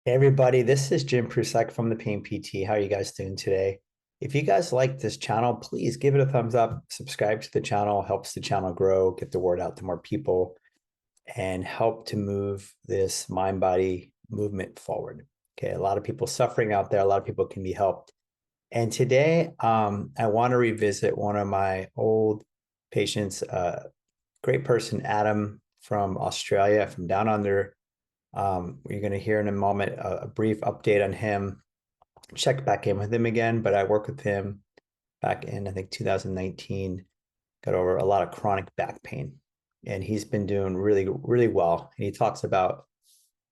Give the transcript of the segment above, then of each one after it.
Hey everybody, this is Jim Prusek from the Pain PT. How are you guys doing today? If you guys like this channel, please give it a thumbs up, subscribe to the channel, helps the channel grow, get the word out to more people, and help to move this mind-body movement forward. Okay, a lot of people suffering out there, a lot of people can be helped. And today, I want to revisit one of my old patients, great person, Adam from Australia, from down under. You're going to hear in a moment a brief update on him. Check back in with him again, but I worked with him back in, I think, 2019. Got over a lot of chronic back pain, and he's been doing really, really well. And he talks about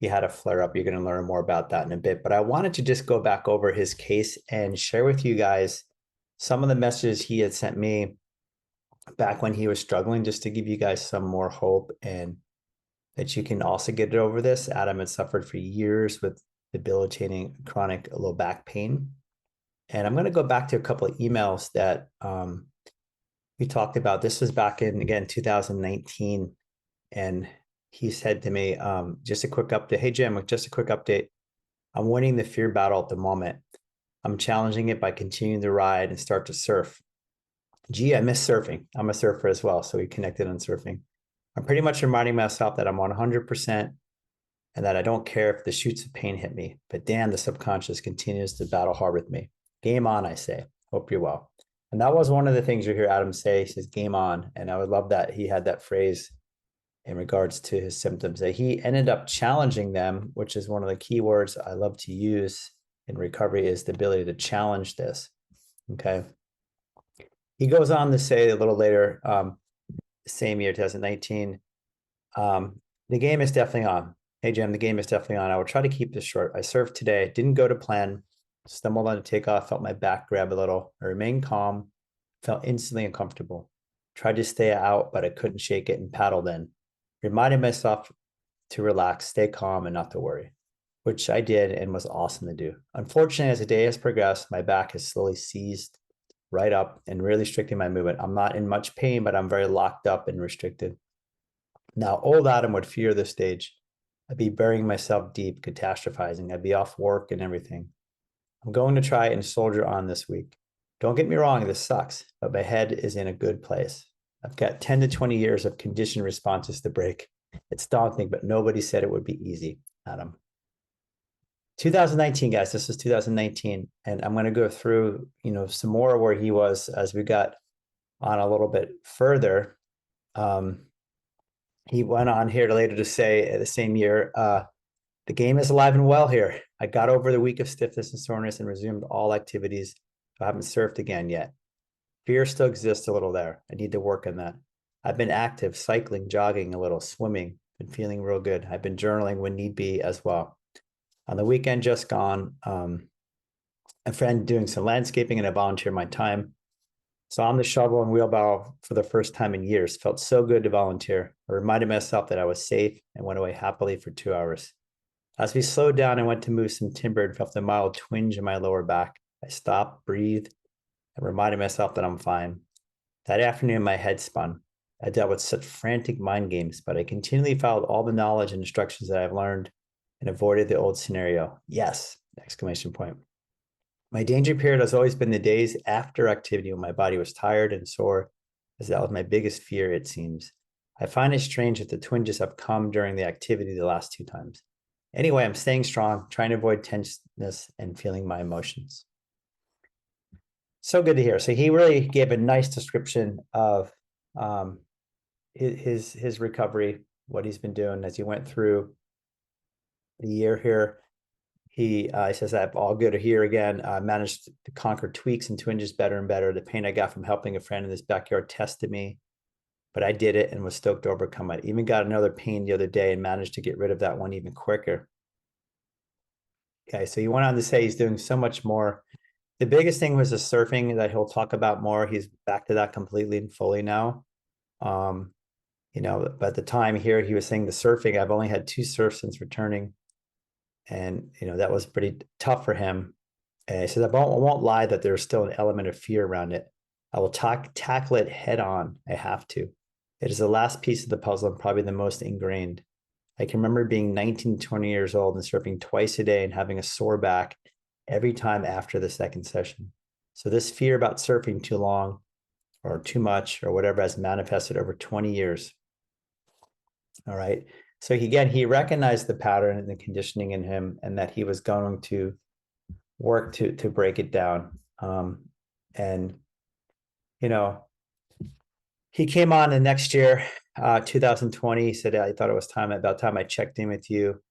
he had a flare up. You're going to learn more about that in a bit. But I wanted to just go back over his case and share with you guys some of the messages he had sent me back when he was struggling, just to give you guys some more hope and that you can also get over this. Adam had suffered for years with debilitating chronic low back pain. And I'm going to go back to a couple of emails that we talked about. This was back in, again, 2019. And he said to me, just a quick update. Hey, Jim, just a quick update. I'm winning the fear battle at the moment. I'm challenging it by continuing to ride and start to surf. Gee, I miss surfing. I'm a surfer as well. So we connected on surfing. I'm pretty much reminding myself that I'm 100% and that I don't care if the shoots of pain hit me, but damn, the subconscious continues to battle hard with me. Game on, I say. Hope you're well. And that was one of the things you hear Adam say. He says, game on. And I would love that he had that phrase in regards to his symptoms, that he ended up challenging them, which is one of the key words I love to use in recovery, is the ability to challenge this. Okay. He goes on to say a little later, same year, 2019, the game is definitely on. Hey, Jim, the game is definitely on. I will try to keep this short. I surfed today, didn't go to plan, stumbled on a takeoff, felt my back grab a little. I remained calm, felt instantly uncomfortable. Tried to stay out, but I couldn't shake it and paddled in. Reminded myself to relax, stay calm, and not to worry, which I did and was awesome to do. Unfortunately, as the day has progressed, my back has slowly seized right up and really restricting my movement. I'm not in much pain, but I'm very locked up and restricted. Now, old Adam would fear this stage. I'd be burying myself deep, catastrophizing. I'd be off work and everything. I'm going to try and soldier on this week. Don't get me wrong, this sucks, but my head is in a good place. I've got 10 to 20 years of conditioned responses to break. It's daunting, but nobody said it would be easy, Adam. 2019, guys, this is 2019. And I'm going to go through, some more where he was as we got on a little bit further. He went on here later to say the same year, the game is alive and well here. I got over the week of stiffness and soreness and resumed all activities. I haven't surfed again yet. Fear still exists a little there. I need to work on that. I've been active, cycling, jogging a little, swimming, been feeling real good. I've been journaling when need be as well. On the weekend just gone, a friend doing some landscaping and I volunteered my time. So on the shovel and wheelbarrow for the first time in years. Felt so good to volunteer. I reminded myself that I was safe and went away happily for 2 hours. As we slowed down and went to move some timber and felt a mild twinge in my lower back, I stopped, breathed, and reminded myself that I'm fine. That afternoon, my head spun. I dealt with such frantic mind games, but I continually followed all the knowledge and instructions that I've learned and avoided the old scenario. Yes! Exclamation point. My danger period has always been the days after activity when my body was tired and sore, as that was my biggest fear, it seems. I find it strange that the twinges have come during the activity the last 2 times. Anyway, I'm staying strong, trying to avoid tenseness and feeling my emotions. So good to hear. So he really gave a nice description of his recovery, what he's been doing as he went through the year here. He says, I'm all good here again. Managed to conquer tweaks and twinges better and better. The pain I got from helping a friend in this backyard tested me, but I did it and was stoked to overcome it. Even got another pain the other day and managed to get rid of that one even quicker. Okay, so he went on to say he's doing so much more. The biggest thing was the surfing that he'll talk about more. He's back to that completely and fully now. But at the time here, he was saying the surfing, I've only had 2 surfs since returning. And, that was pretty tough for him. And he says, I won't lie that there's still an element of fear around it. I will tackle it head on. I have to. It is the last piece of the puzzle and probably the most ingrained. I can remember being 19, 20 years old and surfing twice a day and having a sore back every time after the second session. So this fear about surfing too long or too much or whatever has manifested over 20 years. All right. So he recognized the pattern and the conditioning in him, and that he was going to work to break it down. And you know, he came on the next year, 2020. He said, I thought it was about time I checked in with you.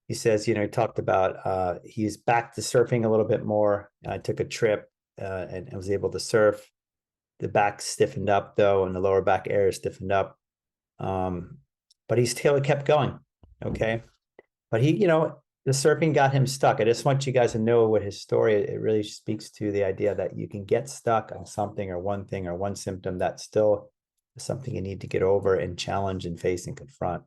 He says, he talked about he's back to surfing a little bit more. I took a trip and was able to surf. The back stiffened up though, and the lower back area stiffened up. But he still kept going. Okay. But the surfing got him stuck. I just want you guys to know what his story, it really speaks to the idea that you can get stuck on something or one thing or one symptom that still is something you need to get over and challenge and face and confront.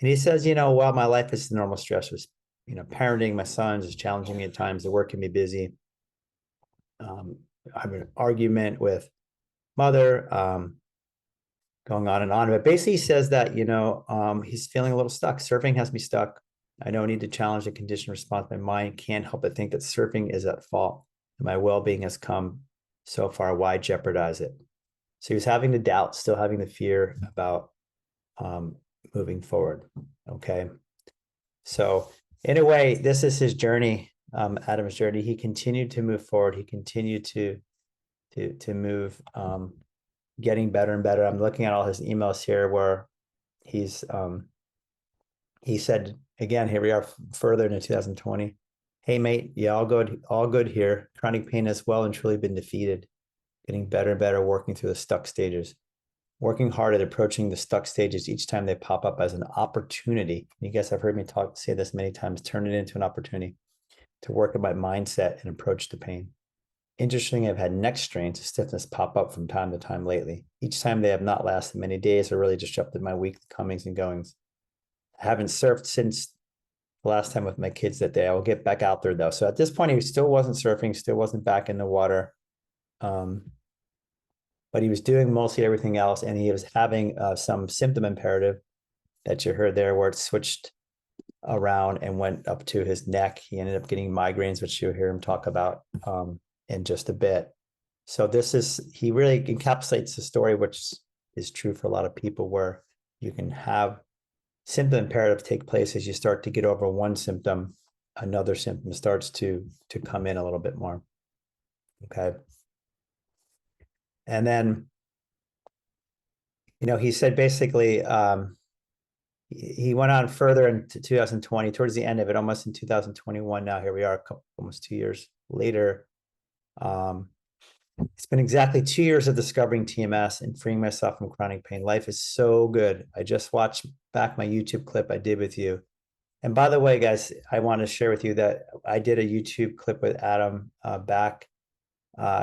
And he says, while my life is normal stressors, parenting my sons is challenging me at times. The work can be busy. I have an argument with mother, going on and on. But basically, he says that, he's feeling a little stuck. Surfing has me stuck. I know I need to challenge the conditioned response. My mind can't help but think that surfing is at fault and my well-being has come so far. Why jeopardize it? So he was having the doubt, still having the fear about moving forward. Okay. So in a way, this is his journey, Adam's journey. He continued to move forward. He continued to move, getting better and better. I'm looking at all his emails here where he said, again, here we are further into 2020. Hey, mate, yeah, all good here. Chronic pain has well and truly been defeated. Getting better and better, working through the stuck stages. Working hard at approaching the stuck stages each time they pop up as an opportunity. You guys have heard me say this many times, turn it into an opportunity to work on my mindset and approach the pain. Interesting, I've had neck strains and stiffness pop up from time to time lately. Each time they have not lasted many days or really disrupted my weekly comings and goings. I haven't surfed since the last time with my kids that day. I will get back out there though. So at this point, he still wasn't surfing, still wasn't back in the water. But he was doing mostly everything else. And he was having some symptom imperative that you heard there where it switched around and went up to his neck. He ended up getting migraines, which you'll hear him talk about in just a bit. So he really encapsulates the story, which is true for a lot of people, where you can have symptom imperative take place as you start to get over one symptom, another symptom starts to come in a little bit more. Okay. And then, he said basically, he went on further into 2020, towards the end of it, almost in 2021. Now, here we are, almost 2 years later. It's been exactly 2 years of discovering TMS and freeing myself from chronic pain. Life is so good. I just watched back my YouTube clip I did with you. And by the way, guys, I want to share with you that I did a YouTube clip with Adam back.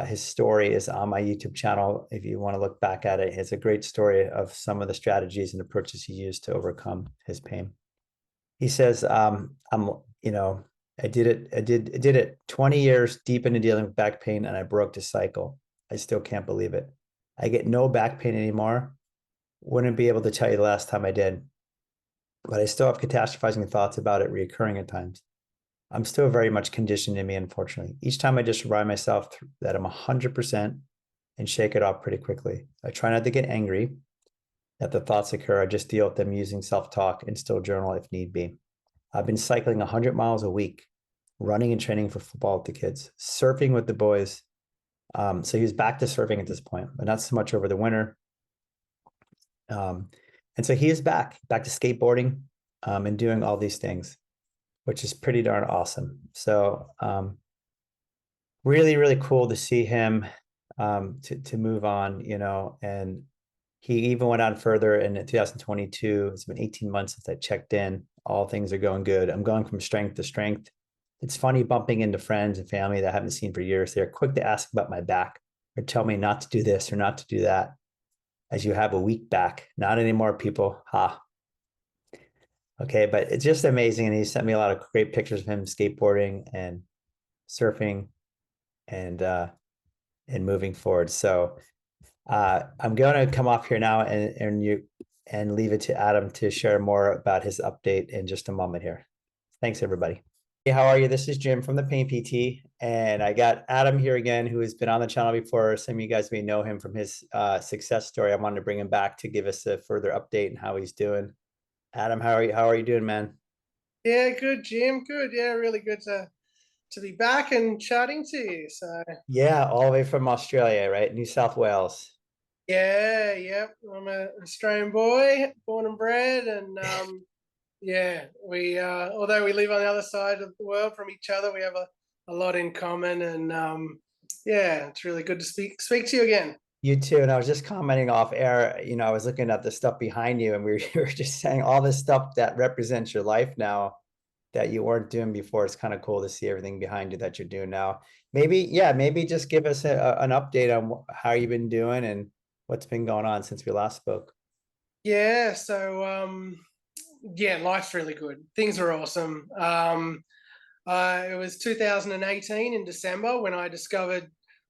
His story is on my YouTube channel. If you want to look back at it, it's a great story of some of the strategies and approaches he used to overcome his pain. He says, I did it 20 years deep into dealing with back pain, and I broke the cycle. I still can't believe it. I get no back pain anymore. Wouldn't be able to tell you the last time I did, but I still have catastrophizing thoughts about it reoccurring at times. I'm still very much conditioned in me, unfortunately. Each time I just remind myself that I'm 100% and shake it off pretty quickly. I try not to get angry that the thoughts occur. I just deal with them using self-talk and still journal if need be. I've been cycling 100 miles a week, running and training for football with the kids, surfing with the boys. So he was back to surfing at this point, but not so much over the winter. And so he is back to skateboarding and doing all these things, which is pretty darn awesome. So really, really cool to see him to move on, and he even went on further in 2022. It's been 18 months since I checked in. All things are going good. I'm going from strength to strength. It's funny bumping into friends and family that I haven't seen for years. They're quick to ask about my back or tell me not to do this or not to do that, as you have a weak back. Not anymore, people. Ha. Okay, but it's just amazing. And he sent me a lot of great pictures of him skateboarding and surfing and moving forward. So I'm going to come off here now and and leave it to Adam to share more about his update in just a moment here. Thanks, everybody. Hey, how are you? This is Jim from the Pain PT, and I got Adam here again, who has been on the channel before. Some of you guys may know him from his success story. I wanted to bring him back to give us a further update and how he's doing. Adam, how are you? How are you doing, man? Yeah, good, Jim. Good. Yeah, really good to be back and chatting to you. So Yeah, all the way from Australia, right? New South Wales. yeah, yeah. I'm an Australian boy, born and bred, and yeah, we although we live on the other side of the world from each other, we have a lot in common, and yeah, it's really good to speak to you again. You too. And I was just commenting off air, I was looking at the stuff behind you, and we were just saying all this stuff that represents your life now that you weren't doing before. It's kind of cool to see everything behind you that you're doing now. Maybe, yeah, maybe just give us an update on how you've been doing and what's been going on since we last spoke. Yeah, so yeah, life's really good. Things are awesome. It was 2018 in December when I discovered,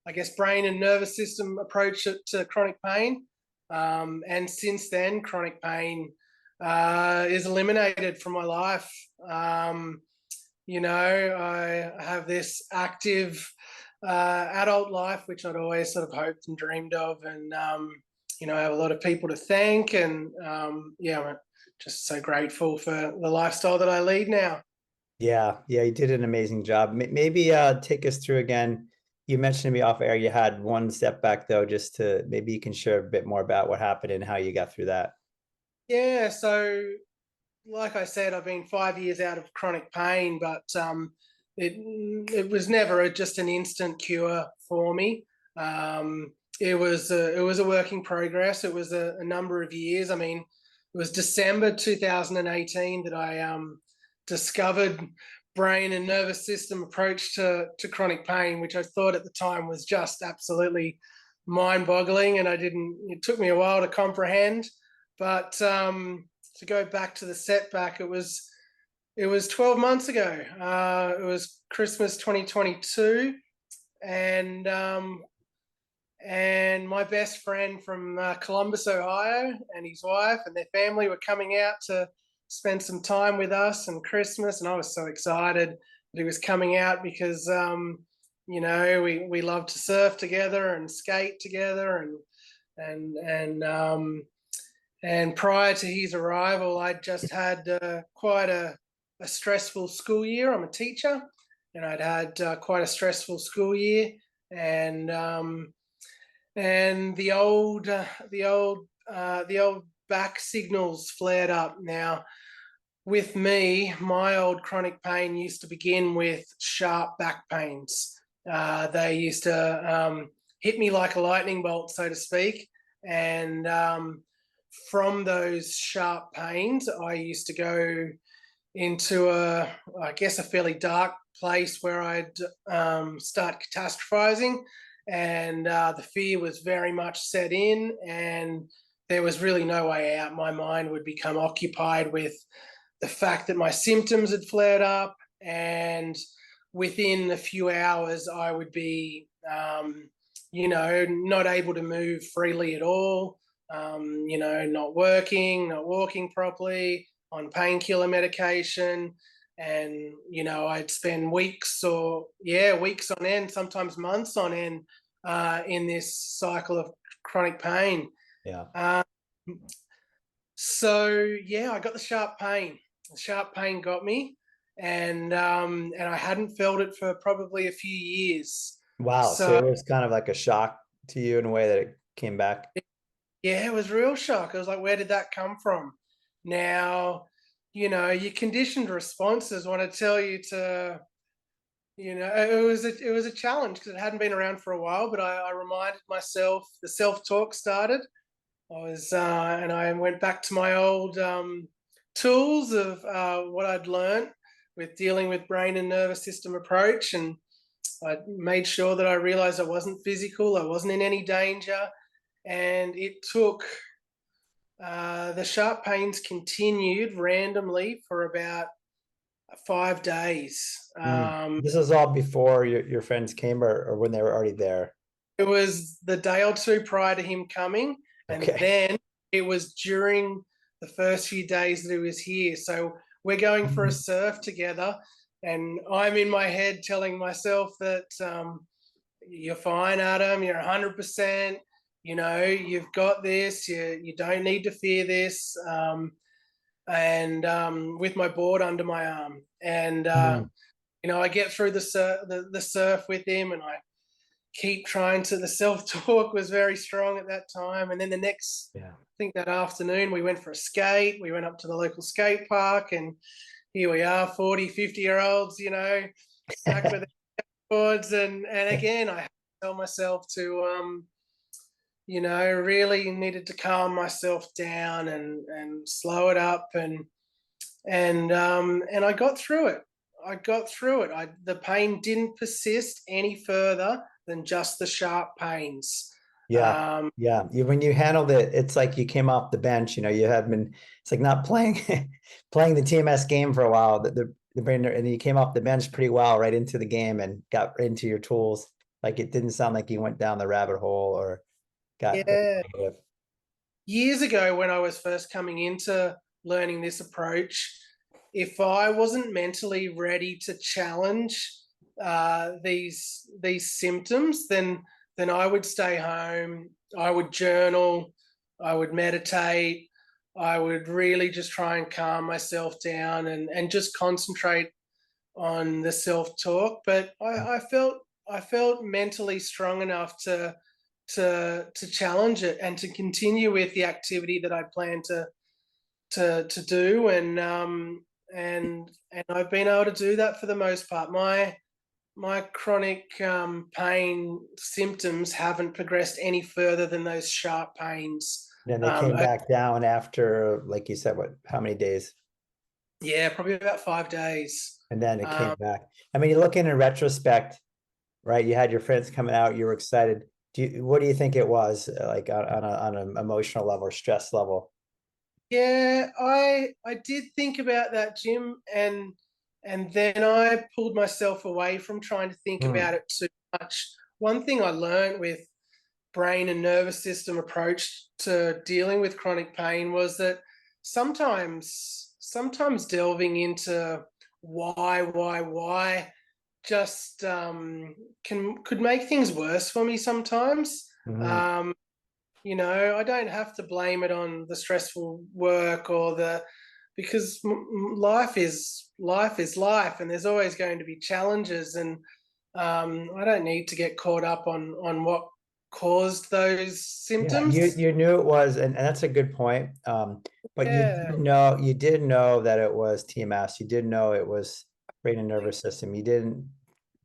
I guess, brain and nervous system approach to chronic pain. And since then, chronic pain is eliminated from my life. I have this active adult life, which I'd always sort of hoped and dreamed of. And, I have a lot of people to thank. And yeah, I'm just so grateful for the lifestyle that I lead now. Yeah, yeah, you did an amazing job. Maybe take us through again. You mentioned to me off air you had one setback though, just to maybe you can share a bit more about what happened and how you got through that. Yeah, so like I said, I've been 5 years out of chronic pain, but it it was never just an instant cure for me. It was a work in progress. It was a number of years. I mean, it was December 2018 that I discovered brain and nervous system approach to chronic pain, which I thought at the time was just absolutely mind boggling, and I didn't. It took me a while to comprehend, but to go back to the setback, it was 12 months ago. It was Christmas 2022, and my best friend from Columbus, Ohio, and his wife and their family were coming out to spend some time with us and Christmas, and I was so excited that he was coming out because we love to surf together and skate together, and prior to his arrival, I'd just had quite a stressful school year. I'm a teacher, and I'd had quite a stressful school year, and the old back signals flared up. Now, with me, my old chronic pain used to begin with sharp back pains. They used to hit me like a lightning bolt, so to speak, and from those sharp pains, I used to go into I guess, a fairly dark place where I'd start catastrophizing, and the fear was very much set in, and there was really no way out. My mind would become occupied with the fact that my symptoms had flared up, and within a few hours, I would be, not able to move freely at all. Not working, not walking properly, on painkiller medication, and I'd spend weeks on end, sometimes months on end, in this cycle of chronic pain. Yeah. Um, so yeah, I got the sharp pain. The sharp pain got me, and I hadn't felt it for probably a few years. Wow. So So it was kind of like a shock to you in a way that it came back. yeah, it was real shock. I was like, where did that come from? Now, your conditioned responses want to tell you to, it was a challenge because it hadn't been around for a while. But I reminded myself, the self talk started. And I went back to my old tools of what I'd learned with dealing with brain and nervous system approach, and I made sure that I realized I wasn't physical, I wasn't in any danger, and it took the sharp pains continued randomly for about 5 days. This is all before your friends came or when they were already there. It was the day or two prior to him coming, and Okay. then it was during the first few days that he was here. So we're going for a surf together, and I'm in my head telling myself that you're fine, Adam. You're 100%. You know, you've got this. You don't need to fear this. And with my board under my arm, and Mm. you know, I get through the surf with him, and I keep trying to. The self talk was very strong at that time, and then the next, Yeah. I think that afternoon, we went for a skate. We went up to the local skate park, and here we are, 40, 50-year-olds, you know, stuck with boards, and again, I tell myself to you know, really needed to calm myself down and slow it up, and I got through it. I got through it. The pain didn't persist any further than just the sharp pains. Yeah. Um, Yeah. When you handled it, it's like you came off the bench, you know, you have been, it's like not playing, playing the TMS game for a while, the brain, and you came off the bench pretty well right into the game and got into your tools. Like it didn't sound like you went down the rabbit hole or got very yeah, negative. years ago when I was first coming into learning this approach, if I wasn't mentally ready to challenge these symptoms, then I would stay home. I would journal. I would meditate. I would really just try and calm myself down and just concentrate on the self talk. But I felt mentally strong enough to challenge it and to continue with the activity that I plan to do, and I've been able to do that for the most part. My chronic pain symptoms haven't progressed any further than those sharp pains. Then they came back down after, like you said, what, how many days? Yeah, probably about 5 days. And then it came Um, back. I mean, you look in retrospect, right? You had your friends coming out, you were excited. What do you think it was like on an emotional level or stress level? Yeah, I did think about that, Jim, and then I pulled myself away from trying to think Hmm. about it too much. One thing I learned with brain and nervous system approach to dealing with chronic pain was that sometimes delving into why just can could make things worse for me sometimes. Hmm. Um, you know, I don't have to blame it on the stressful work or the because life is life, and there's always going to be challenges, and I don't need to get caught up on what caused those Yeah, symptoms. you knew it was, and that's a good point. But Yeah, you did know that it was TMS. You did know it was brain and nervous system. You didn't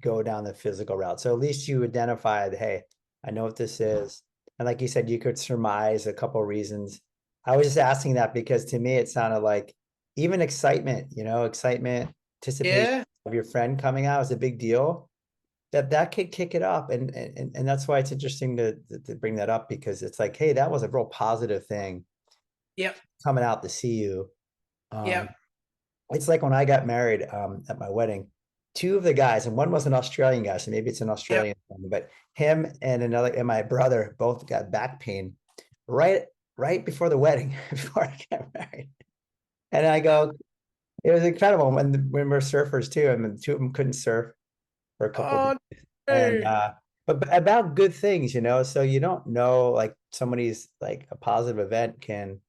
go down the physical route. So at least you identified, hey, I know what this is. And like you said, you could surmise a couple of reasons. I was just asking that because to me it sounded like even excitement, you know, excitement, anticipation yeah, of your friend coming out is a big deal. That could kick it up, and that's why it's interesting to bring that up because it's like, hey, that was a real positive thing yep, coming out to see you. yep, Um, it's like when I got married at my wedding, two of the guys, and one was an Australian guy, so maybe it's an yep. Australian thing, but him and another and my brother both got back pain right right before the wedding, before I got married. And I go, it was incredible when we're surfers too. I mean, two of them couldn't surf for a couple of Oh days. And no. but about good things, you know, so you don't know like somebody's like a positive event can,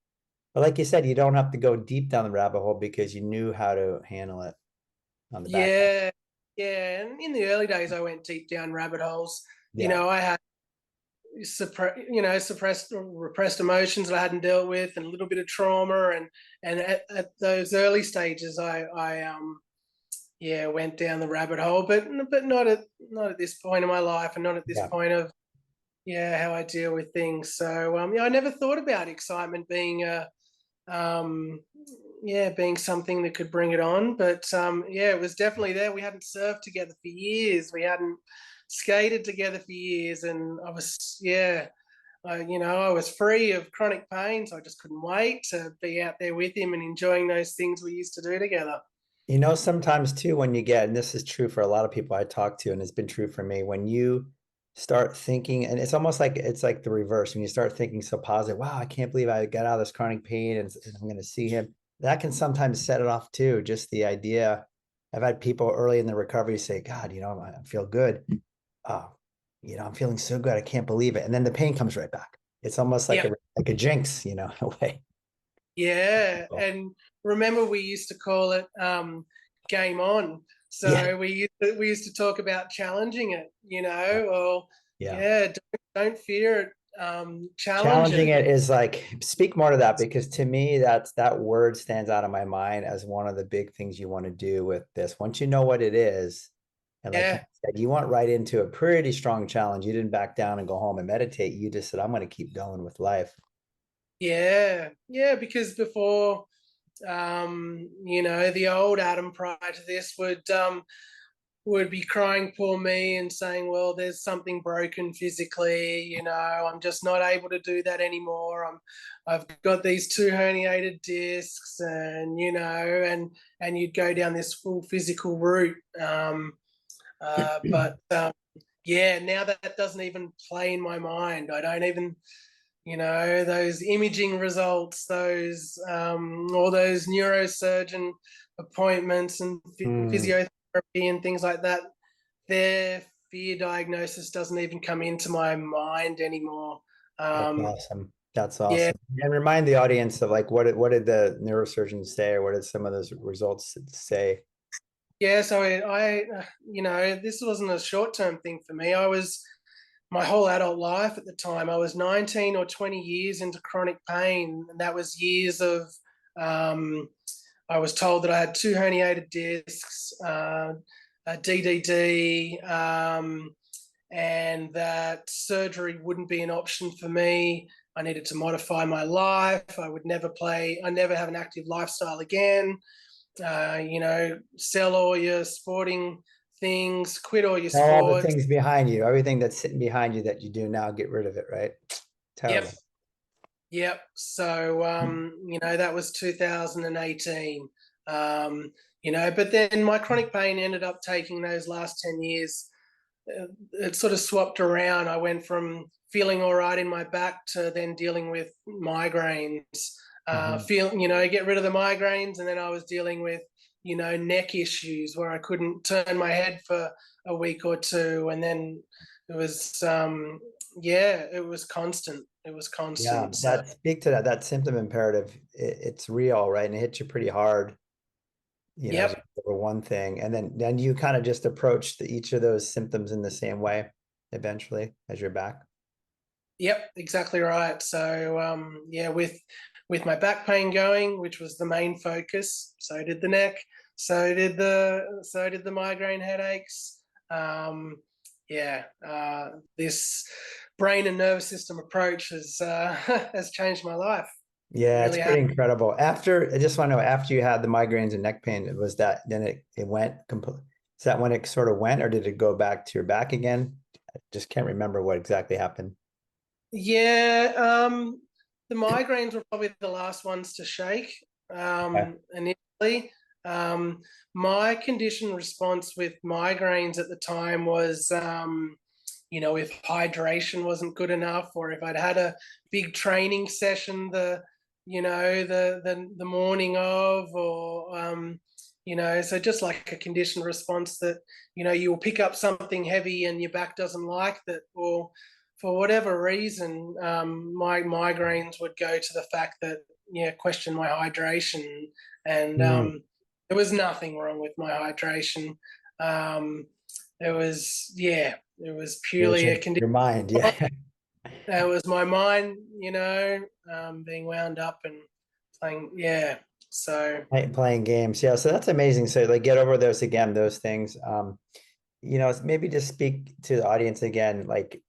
but like you said, you don't have to go deep down the rabbit hole because you knew how to handle it on the back end. Yeah, yeah. And in the early days, I went deep down rabbit holes. You Yeah. know, I had suppressed or repressed emotions that I hadn't dealt with, and a little bit of trauma, and at those early stages, I yeah, went down the rabbit hole, but not at this point in my life, and not at this Yeah. point of yeah how I deal with things. So yeah, I never thought about excitement being a um, yeah, being something that could bring it on. But yeah, it was definitely there. We hadn't surfed together for years. We hadn't skated together for years, and I was yeah. You know, I was free of chronic pain, so I just couldn't wait to be out there with him and enjoying those things we used to do together. You know, sometimes too, when you get, and this is true for a lot of people I talk to, and it's been true for me, when you start thinking, and it's like the reverse. When you start thinking so positive, wow, I can't believe I got out of this chronic pain and I'm going to see him. That can sometimes set it off too. Just the idea. I've had people early in the recovery say, God, I feel good. Oh, I'm feeling so good. I can't believe it. And then the pain comes right back. It's almost Yeah, like a jinx, in a way. yeah. And remember, we used to call it game on. Yeah. So we used to talk about challenging it, or Yeah. yeah, don't fear it. Challenge Challenging it. it is like, speak more to that, because to me that word stands out in my mind as one of the big things you want to do with this. Once you know what it is, and like you Yeah, said, you went right into a pretty strong challenge. You didn't back down and go home and meditate. You just said, I'm going to keep going with life. yeah, yeah. Because before, the old Adam prior to this would be crying poor me and saying, well, there's something broken physically, I'm just not able to do that anymore. I've got these two herniated discs, and and you'd go down this full physical route. But yeah, now that doesn't even play in my mind. I don't even, those imaging results, those all those neurosurgeon appointments and Mm, physiotherapy and things like that, their fear diagnosis doesn't even come into my mind anymore. that's Um, awesome. That's yeah, awesome. And remind the audience of like what did the neurosurgeons say, or what did some of those results say? yeah. So this wasn't a short term thing for me. I was my whole adult life at the time. I was 19 or 20 years into chronic pain, and that was years of. Um, I was told that I had two herniated discs, a DDD, and that surgery wouldn't be an option for me. I needed to modify my life. I would never play. I never have an active lifestyle again. Sell all your sporting things, quit all your All the sports. things behind you, everything that's sitting behind you that you do now, get rid of it, right? Yep, Terrible. yep. So that was 2018. But then my chronic pain ended up taking those last 10 years. It sort of swapped around. I went from feeling all right in my back to then dealing with migraines. Mhm. Get rid of the migraines, and then I was dealing with neck issues where I couldn't turn my head for a week or two, and then it was it was constant. It was Yeah, constant. So that speak to that symptom imperative. It's real, right? And it hits you pretty hard, as you yep, go over one thing, and then you kind of just approach each of those symptoms in the same way eventually as you're back. yep, exactly right. So with my back pain going, which was the main focus, so did the neck, so did the migraine headaches. This brain and nervous system approach has has changed my life. It Yeah, it's really has. pretty incredible. I just want to know, after you had the migraines and neck pain, then it went complete. Is that when it sort of went, or did it go back to your back again? I just can't remember what exactly happened. Yeah, the migraines were probably the last ones to shake Okay. initially. My condition response with migraines at the time was, if hydration wasn't good enough, or if I'd had a big training session the morning of, or so just like a condition response that you will pick up something heavy and your back doesn't like that, or for whatever reason, my migraines would go to the fact that, question my hydration. And Hmm. there was nothing wrong with my hydration. Um, it was It was purely a condition. your mind, yeah. It was my mind, being wound up and playing. Yeah. So, Playing games. Yeah, so that's amazing. So like get over those again, those things. Maybe just speak to the audience again, like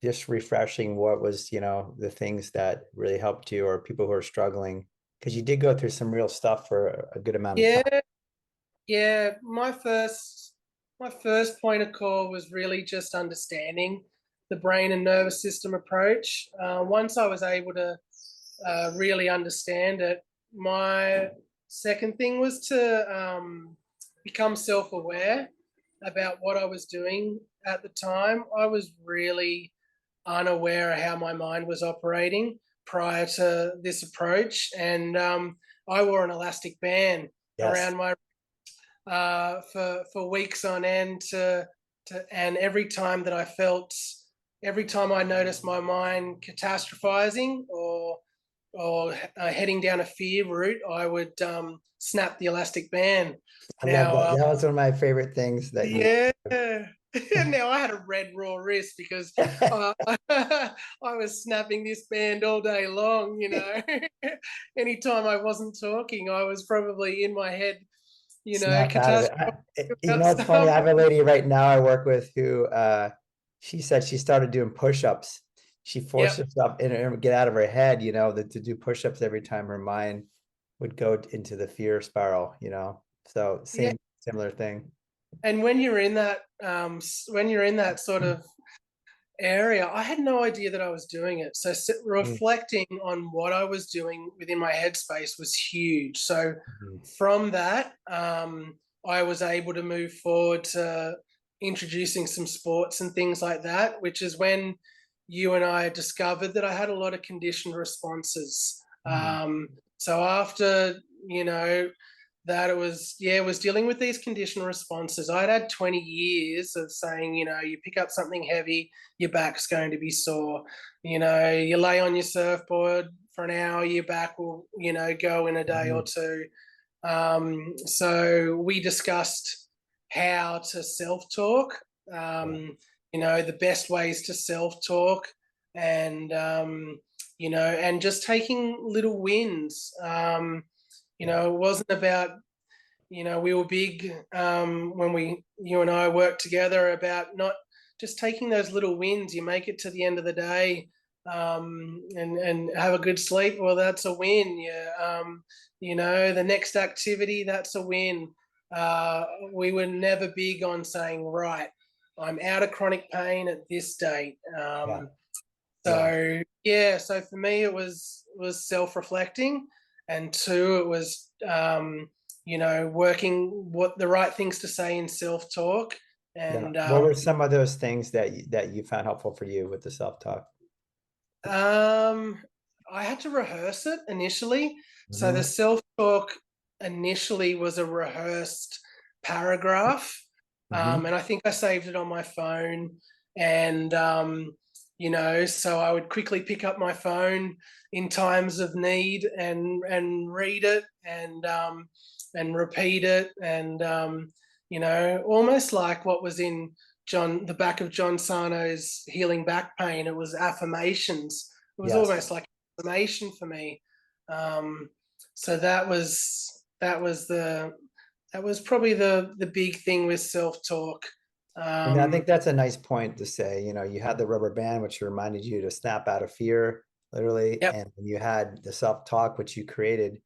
just refreshing what was, the things that really helped you, or people who are struggling, because you did go through some real stuff for a good amount of time. yeah. Yeah, my first point of call was really just understanding the brain and nervous system approach. Once I was able to really understand it, my second thing was to become self-aware. about what I was doing at the time. I was really unaware of how my mind was operating prior to this approach, and I wore an elastic band Yes. around my for weeks on end and every time I noticed my mind catastrophizing or heading down a fear route, I would snap the elastic band. I love Now, that. That was one of my favorite things that you yeah. Now I had a red raw wrist because I was snapping this band all day long. Anytime I wasn't talking, I was probably in my head, snap out of it. catastrophe You about know, it's funny. stuff. I have a lady right now I work with who she said she started doing push-ups. She forced Yep. herself in and get out of her head, to do push-ups every time her mind would go into the fear spiral. So Yeah. similar thing. And when you're in that sort of area, I had no idea that I was doing it. So Mm, reflecting on what I was doing within my headspace was huge. So mhm, from that, I was able to move forward to introducing some sports and things like that, which is when you and I discovered that I had a lot of conditioned responses. mhm, So after, you know, that it was dealing with these conditioned responses. I'd had 20 years of saying, you pick up something heavy, your back's going to be sore. You lay on your surfboard for an hour, your back will, go in a day or mhm. two. So we discussed how to self-talk, Yeah, the best ways to self-talk, and and just taking little wins. yeah, It wasn't about, we were big when you and I worked together about not just taking those little wins. You make it to the end of the day, and have a good sleep. Well, that's a win. Yeah. The next activity, that's a win. We were never big on saying, right, I'm out of chronic pain at this date. yeah, yeah. So yeah, so for me it was self-reflecting, and two, it was working what the right things to say in self-talk, Yeah. and What were some of those things that you found helpful for you with the self-talk? um, I had to rehearse it initially. So the Hmm. self-talk initially was a rehearsed paragraph, Hmm. and I think I saved it on my phone, and so I would quickly pick up my phone in times of need and read it and repeat it, and almost like what was in the back of John Sarno's Healing Back Pain. It was affirmations. It was Yes. almost like affirmation for me. Um, so that was probably the big thing with self talk. And I think Um, that's a nice point to say. You had the rubber band, which reminded you to snap out of fear, literally, yep, and you had the self-talk, which you created,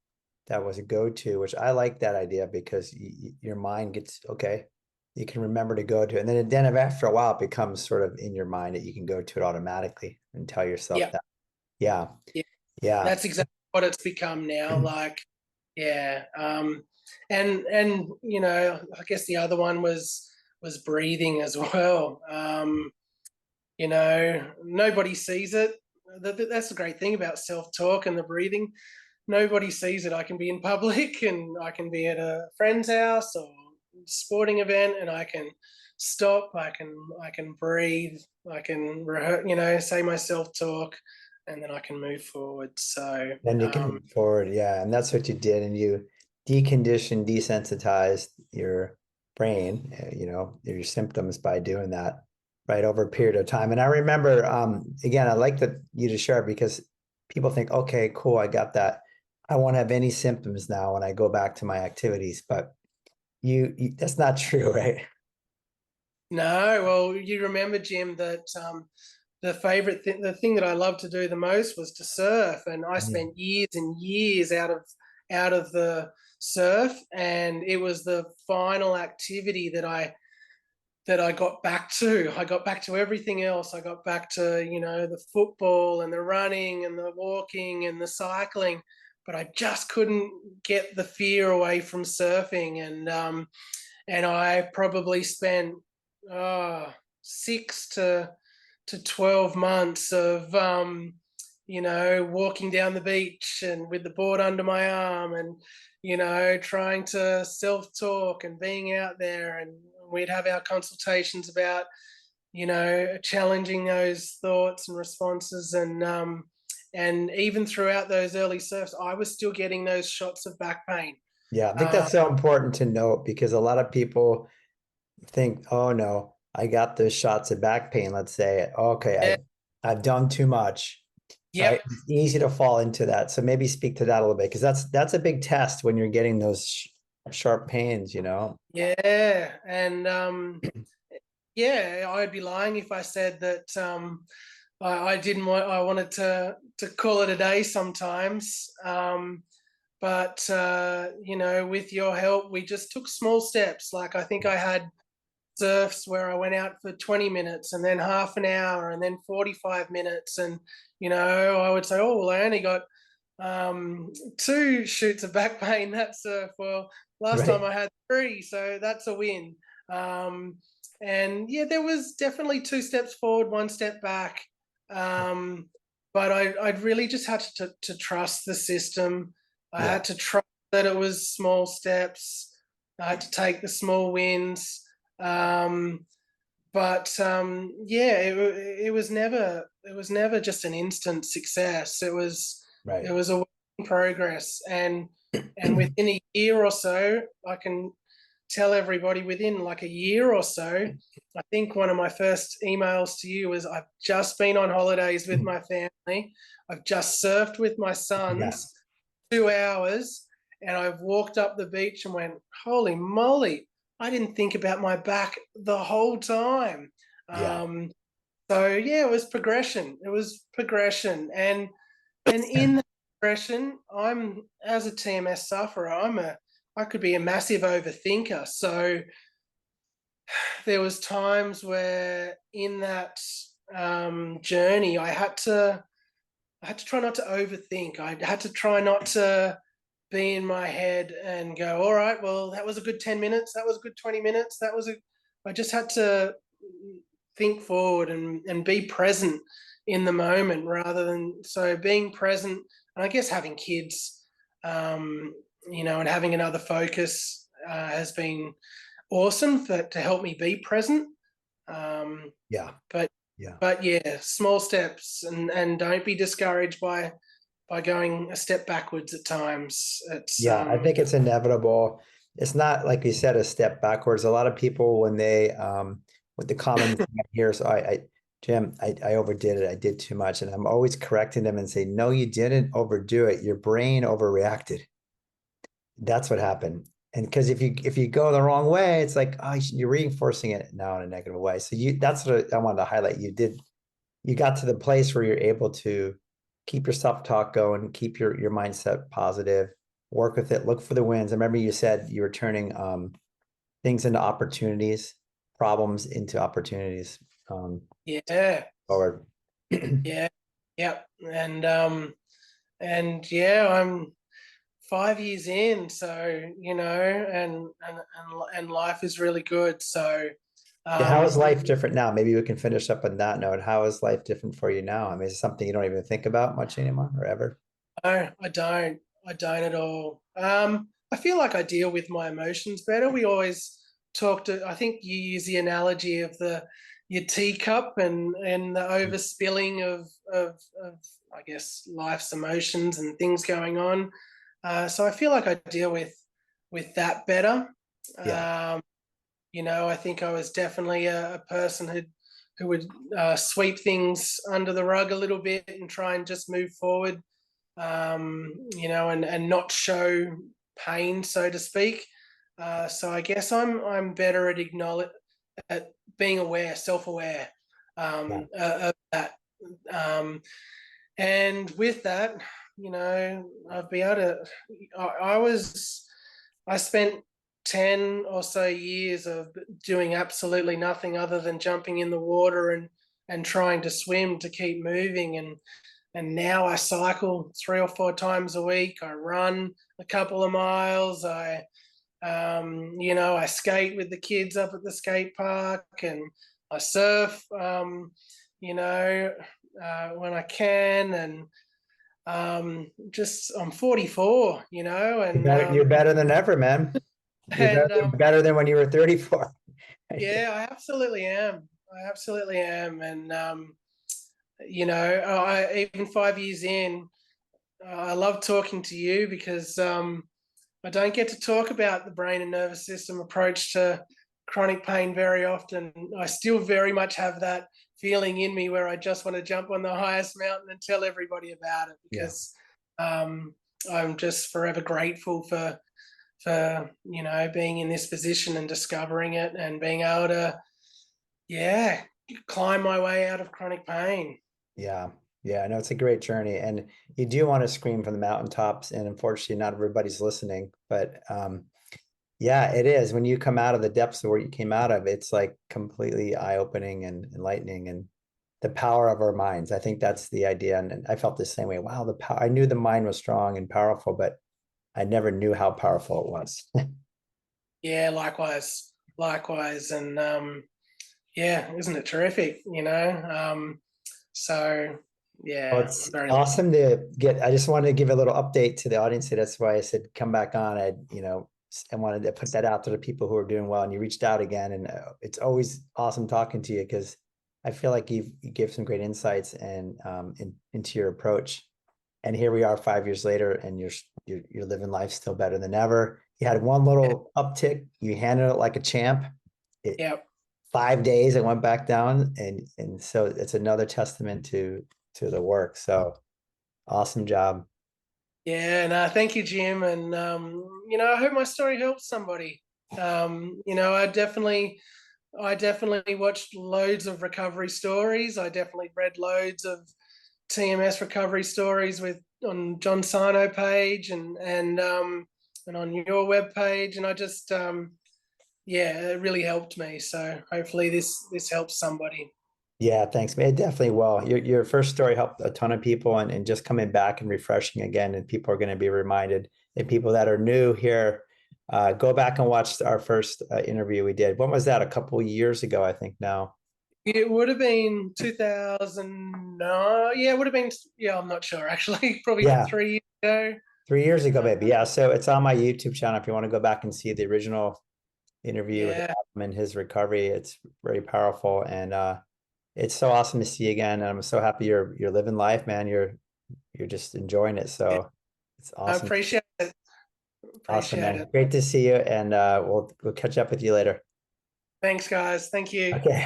that was a go-to, which I like that idea because your mind gets okay. You can remember to go to it, and then after a while, it becomes sort of in your mind that you can go to it automatically and tell yourself yep, that. Yeah, yeah. yeah, That's exactly what it's become now. Like, yeah, and I guess the other one was breathing as well. Nobody sees it. That's the great thing about self-talk and the breathing. Nobody sees it. I can be in public and I can be at a friend's house or sporting event, and I can stop. I can breathe. I can say my self-talk, and then I can move forward. So then you can move forward. Yeah, and that's what you did, and you deconditioned, desensitized your brain, your symptoms by doing that right over a period of time. And I remember, again, I like that you to share because people think, okay, cool, I got that. I won't have any symptoms now when I go back to my activities, but that's not true, right? no, well, you remember, Jim, that the thing that I loved to do the most was to surf, and I Mm, spent years and years out of the surf, and it was the final activity that I got back to. I got back to everything else. I got back to the football and the running and the walking and the cycling, but I just couldn't get the fear away from surfing, and I probably spent 6 to 12 months of walking down the beach and with the board under my arm, and trying to self-talk and being out there, and we'd have our consultations about challenging those thoughts and responses, and even throughout those early surfs, I was still getting those shots of back pain. Yeah, I think Uh, that's so important to note because a lot of people think, oh no, I got those shots of back pain. Let's say, okay, yeah, I've done too much, right? yep, It's easy to fall into that. So maybe speak to that a little bit because that's a big test when you're getting those sharp pains, you know? yeah, and yeah, I'd be lying if I said that I didn't want. I wanted to call it a day sometimes. But with your help, we just took small steps. Like I think I had surfs where I went out for 20 minutes and then half an hour and then 45 minutes. And, I would say, oh, well, I only got 2 shoots of back pain that surf. Well, last time Right. I had 3, so that's a win. Um, and yeah, there was definitely 2 steps forward, 1 step back. Um, but I'd really just had to trust the system. I Yeah. had to trust that it was small steps. I had to take the small wins. Um, but yeah, it was never just an instant success. Right. It was a work in progress, and within a year or so, I can tell everybody within like a year or so. I think one of my first emails to you was, I've just been on holidays with my family. I've just surfed with my Yeah. sons 2 hours, and I've walked up the beach and went, holy moly, I didn't think about my back the whole time. Yeah. Um, so yeah, it was progression. It was progression, and in the progression, I'm as a TMS sufferer, I could be a massive overthinker. So there was times where in that journey, I had to try not to overthink. I had to try not to be in my head and go, all right, well, that was a good 10 minutes. That was a good 20 minutes. I just had to think forward and be present in the moment rather than, so being present. And I guess having kids, and having another focus has been awesome to help me be present. Um, Yeah. but Yeah. but yeah, small steps, and don't be discouraged by going a step backwards at times. It's Yeah, I think it's inevitable. It's not like you said, a step backwards. A lot of people when they with the common thing I hear, so Jim, I overdid it. I did too much. And I'm always correcting them and say, no, you didn't overdo it. Your brain overreacted. That's what happened. And because if you go the wrong way, it's like, oh, you're reinforcing it now in a negative way. So that's what I wanted to highlight. You got to the place where you're able to keep your self-talk going, keep your mindset positive, work with it, look for the wins. I remember you said you were turning things into opportunities, problems into opportunities yeah, forward. yeah, yep, and yeah, I'm 5 years in, so and life is really good. So Yeah, how is um, life different now? Maybe we can finish up on that note. How is life different for you now? I mean, is it something you don't even think about much anymore or ever? no, I don't at all. I feel like I deal with my emotions better. We always I think you use the analogy of the your teacup and the overspilling of I guess life's emotions and things going on. So I feel like I deal with that better. Yeah, Um, I think I was definitely a person who would sweep things under the rug a little bit and try and just move forward, and not show pain, so to speak. So I guess I'm better at being aware, self-aware yeah, of that. Um, and with that, I've been able to. I spent 10 or so years of doing absolutely nothing other than jumping in the water and trying to swim to keep moving, and now I cycle 3 or 4 times a week. I run a couple of miles. I skate with the kids up at the skate park, and I surf, when I can. And just I'm 44, You're and better, you're better than ever, man. You're and better than when you were 34. yeah, I absolutely am. I absolutely am. And I even 5 years in, I love talking to you because I don't get to talk about the brain and nervous system approach to chronic pain very often. I still very much have that feeling in me where I just want to jump on the highest mountain and tell everybody about it, Yeah. because um, I'm just forever grateful for being in this position and discovering it and being able to, yeah, climb my way out of chronic pain. Yeah. Yeah. I know it's a great journey. And you do want to scream from the mountaintops. And unfortunately, not everybody's listening. But yeah, it is. When you come out of the depths of where you came out of, it's like completely eye-opening and enlightening, and the power of our minds. I think that's the idea. And I felt the same way. Wow, the power. I knew the mind was strong and powerful, but I never knew how powerful it was. Yeah, likewise. And yeah, isn't it terrific? So Well, yeah, it's very. awesome to get. I just wanted to give a little update to the audience. That's why I said come back on. I wanted to put that out to the people who are doing well. And you reached out again, and it's always awesome talking to you because I feel like you give some great insights and into your approach. And here we are 5 years later, and you're living life still better than ever. You had one little uptick. You handled it like a champ. It Yep. 5 days it went back down, and so it's another testament to the work. So awesome job. Yeah, no, thank you, Jim. And I hope my story helps somebody. I definitely watched loads of recovery stories. I definitely read loads of TMS recovery stories with on John Sino page, and on your web page. And I just yeah, it really helped me. So hopefully this helps somebody. Yeah, thanks, man. It definitely will. Your first story helped a ton of people, and just coming back and refreshing again, and people are going to be reminded. And people that are new here, go back and watch our first interview we did. When was that? A couple years ago, I think now. It would have been 2009. Yeah, it would have been. Yeah, I'm not sure actually. Probably Yeah, 3 years ago. 3 years ago, Uh, maybe. Yeah, so it's on my YouTube channel if you want to go back and see the original interview with yeah, Adam and his recovery. It's very powerful, and it's so awesome to see you again. And I'm so happy you're living life, man. You're just enjoying it. yeah. So it's I awesome. appreciate it. Awesome, Appreciate man. it. Great to see you. And we'll catch up with you later. Thanks, guys. Thank you. Okay.